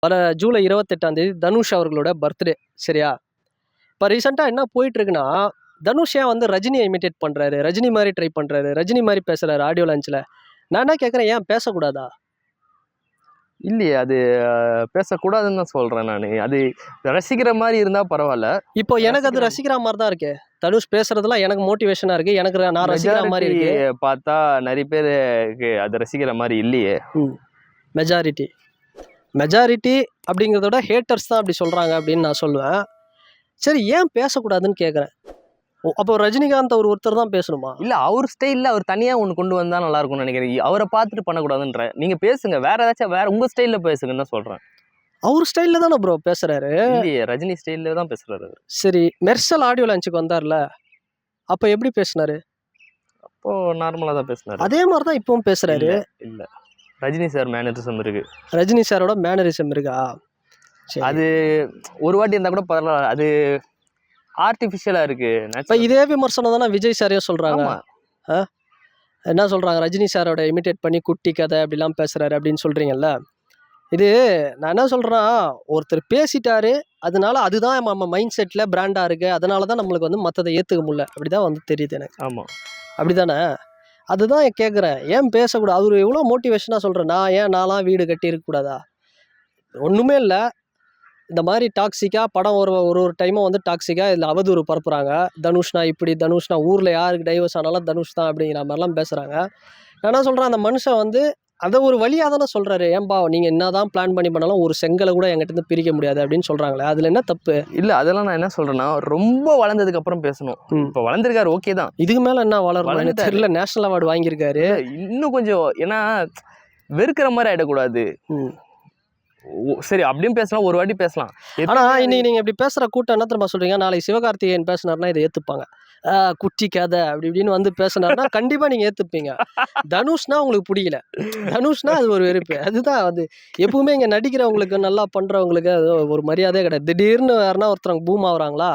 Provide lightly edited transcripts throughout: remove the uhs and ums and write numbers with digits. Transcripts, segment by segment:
வர ஜூலை 28ஆம் தேதி தனுஷ் அவர்களோட பர்த்டே. சரியா? இப்போ ரீசெண்டாக என்ன போயிட்டு இருக்குன்னா, தனுஷ் ஏன் வந்து ரஜினியை இமிட்டேட் பண்ணுறாரு, ரஜினி மாதிரி ட்ரை பண்ணுறாரு, ரஜினி மாதிரி பேசுகிறாரு ஆடியோ லான்ச்சில். நான் என்ன கேட்குறேன், ஏன் பேசக்கூடாதா? இல்லையே, அது பேசக்கூடாதுன்னு தான் சொல்கிறேன் நான். அது ரசிக்கிற மாதிரி இருந்தால் பரவாயில்ல. இப்போ எனக்கு அது ரசிக்கிற மாதிரி தான் இருக்கு. தனுஷ் பேசுறதுலாம் எனக்கு மோட்டிவேஷனாக இருக்குது, எனக்கு நான் ரசிக்கிற மாதிரி இருக்கு. பார்த்தா நிறைய பேருக்கு அது ரசிக்கிற மாதிரி இல்லையே. மெஜாரிட்டி அப்படிங்கிறத விட ஹேட்டர்ஸ் தான் அப்படி சொல்கிறாங்க அப்படின்னு நான் சொல்லுவேன். சரி, ஏன் பேசக்கூடாதுன்னு கேட்குறேன். அப்போ ரஜினிகாந்த் ஒருத்தர் தான் பேசணுமா? இல்லை, அவர் ஸ்டைலில் அவர் தனியாக ஒன்று கொண்டு வந்தால் நல்லா இருக்கும்னு நினைக்கிறேன். அவரை பார்த்துட்டு பண்ணக்கூடாதுன்ற. நீங்கள் பேசுங்க, வேற ஏதாச்சும் வேற உங்கள் ஸ்டைலில் பேசுங்கன்னு தான் சொல்கிறேன். அவர் ஸ்டைலில் தானே ப்ரோ பேசுகிறாரு. இல்லையே, ரஜினி ஸ்டைலில் தான் பேசுகிறாரு. சரி, மெர்சல் ஆடியோ லான்ச்சுக்கு வந்தார்ல, அப்போ எப்படி பேசினாரு? அப்போது நார்மலாக தான் பேசினார். அதே மாதிரி தான் இப்பவும் பேசுகிறாரு. இல்லை, ரஜினி சார் மேனரிசம் இருக்கு. ரஜினி சாரோட மேனரிசம் இருக்கா? அது ஒரு வாட்டி இருந்தால் கூட பரவாயில்ல, அது ஆர்டிஃபிஷியலாக இருக்கு. இப்போ இதே விமர்சனம் தானே விஜய் சாரையும் சொல்கிறாங்க. என்ன சொல்கிறாங்க, ரஜினி சாரோட இமிட்டேட் பண்ணி குட்டி கதை அப்படிலாம் பேசுகிறாரு அப்படின்னு சொல்கிறீங்கல்ல. இது நான் என்ன சொல்கிறேன்னா, ஒருத்தர் பேசிட்டாரு, அதனால அதுதான் நம்ம மைண்ட் செட்டில் பிராண்டாக இருக்குது, அதனால தான் நம்மளுக்கு வந்து மற்றதை ஏற்றுக்க முடியல. அப்படி தான் வந்து தெரியுது எனக்கு. ஆமாம், அப்படி தானே? அதுதான் கேட்குறேன், ஏன் பேசக்கூடாது? அவர் எவ்வளோ மோட்டிவேஷனாக சொல்கிறேன், நான்லாம் வீடு கட்டி இருக்கக்கூடாதா? ஒன்றுமே இல்லை, இந்த மாதிரி டாக்ஸிக்காக படம் ஒரு டைமும் வந்து டாக்ஸிக்காக இதில் அவதூறு பரப்புகிறாங்க. தனுஷ்னா இப்படி, தனுஷ்னா ஊரில் யாருக்கு டைவர்ஸ் ஆனாலும் தனுஷ் தான் அப்படிங்கிற மாதிரிலாம் பேசுகிறாங்க. நான் என்ன சொல்கிறேன், அந்த மனுஷன் வந்து அதை ஒரு வழியாக தானே சொல்கிறாரு. ஏன்பா நீங்கள் என்ன தான் பிளான் பண்ணாலும் ஒரு செங்கலை கூட என்கிட்ட பிரிக்க முடியாது அப்படின்னு சொல்கிறாங்களே, அதில் என்ன தப்பு? இல்லை, அதெல்லாம் நான் என்ன சொல்கிறேன்னா, ரொம்ப வளர்ந்ததுக்கு அப்புறம் பேசணும். இப்போ வளர்ந்துருக்காரு, ஓகே தான். இதுக்கு மேலே என்ன வளரணும் தெரியல. நேஷனல் அவார்டு வாங்கியிருக்காரு. இன்னும் கொஞ்சம், ஏன்னா வெறுக்கிற மாதிரி ஆகிடக்கூடாது. சரி, அப்படியும் பேசலாம், ஒரு வாட்டி பேசலாம். ஆனால் இன்னைக்கு நீங்கள் இப்படி பேசுகிற கூட்டம் என்ன தெரியுமா சொல்கிறீங்க? நாளைக்கு சிவகார்த்திகேயன் பேசினார்னா இதை ஏற்றுப்பாங்க. குட்டி கதை அப்படி இப்படின்னு வந்து பேசினார்னா கண்டிப்பாக நீங்கள் ஏற்றுப்பீங்க. தனுஷ்னா உங்களுக்கு பிடிக்கல, தனுஷ்னா அது ஒரு வெறுப்பு. அதுதான் அது எப்பவுமே இங்கே நடிக்கிறவங்களுக்கு, நல்லா பண்ணுறவங்களுக்கு அது ஒரு மரியாதையே கிடையாது. திடீர்னு யாருன்னா ஒருத்தவங்க பூம் ஆகுறாங்களா,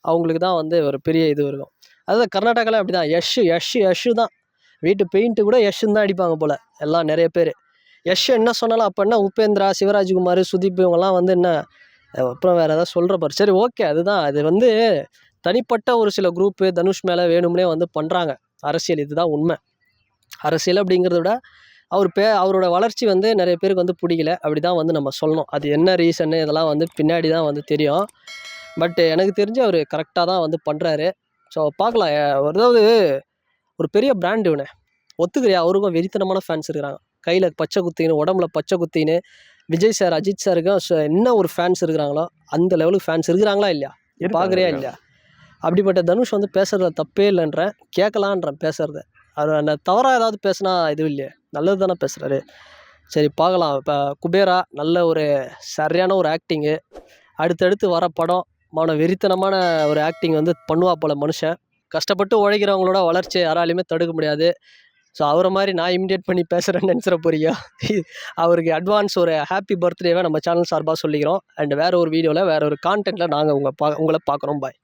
அவங்களுக்கு தான் வந்து ஒரு பெரிய இது இருக்கும். அதுதான் கர்நாடகாவில் அப்படி தான். யஷ் தான். வீட்டு பெயிண்ட்டு கூட யஷ்ன்னு தான் அடிப்பாங்க போல் எல்லாம் நிறைய பேர். யஷ் என்ன சொன்னாலும் அப்போ என்ன உபேந்திரா, சிவராஜ்குமார், சுதீப் இவங்கெல்லாம் வந்து என்ன அப்புறம் வேறு ஏதாவது சொல்கிற பாரு. சரி, ஓகே, அதுதான். அது வந்து தனிப்பட்ட ஒரு சில குரூப்பு தனுஷ் மேலே வேணும்னே வந்து பண்ணுறாங்க அரசியல். இதுதான் உண்மை. அரசியல் அப்படிங்கிறத விட அவரோட வளர்ச்சி வந்து நிறைய பேருக்கு வந்து பிடிக்கல. அப்படி தான் வந்து நம்ம சொல்லணும். அது என்ன ரீசன்னு இதெல்லாம் வந்து பின்னாடி தான் வந்து தெரியும். பட் எனக்கு தெரிஞ்சு அவர் கரெக்டாக தான் வந்து பண்ணுறாரு. ஸோ பார்க்கலாம். அதாவது ஒரு பெரிய பிராண்ட் இவனை ஒத்துக்கிறியா? அவருக்கும் வெறித்தனமான ஃபேன்ஸ் இருக்கிறாங்க. கையில் பச்சை குத்தின்னு, உடம்புல பச்சை குத்தின்னு. விஜய் சார், அஜித் சாருக்கும் என்ன ஒரு ஃபேன்ஸ் இருக்கிறாங்களோ அந்த லெவலுக்கு ஃபேன்ஸ் இருக்கிறாங்களா இல்லையா? பார்க்குறியா இல்லையா? அப்படிப்பட்ட தனுஷ் வந்து பேசுகிறத தப்பே இல்லைன்றேன், கேட்கலான்றேன் பேசுகிறத. அவர் அந்த தவறாக ஏதாவது பேசுனா இது இல்லையே, நல்லது தானே பேசுகிறாரு. சரி, பார்க்கலாம். இப்போ குபேரா நல்ல ஒரு சரியான ஒரு ஆக்டிங்கு. அடுத்தடுத்து வர படம் வெறித்தனமான ஒரு ஆக்டிங் வந்து பண்ணுவா போல மனுஷன். கஷ்டப்பட்டு உழைக்கிறவங்களோட வளர்ச்சியை யாராலையுமே தடுக்க முடியாது. ஸோ அவரை மாதிரி நான் இமிடியேட் பண்ணி பேசுகிறேன்னு நினச்சிட போறியா? அவருக்கு அட்வான்ஸ் ஒரு ஹாப்பி பர்த்டேவை நம்ம சேனல் சார்பாக சொல்லிக்கிறோம். அண்ட் வேறு ஒரு வீடியோவில் வேறு ஒரு கான்டென்ட்டில் நாங்கள் உங்களை பார்க்குறோம். பாய்.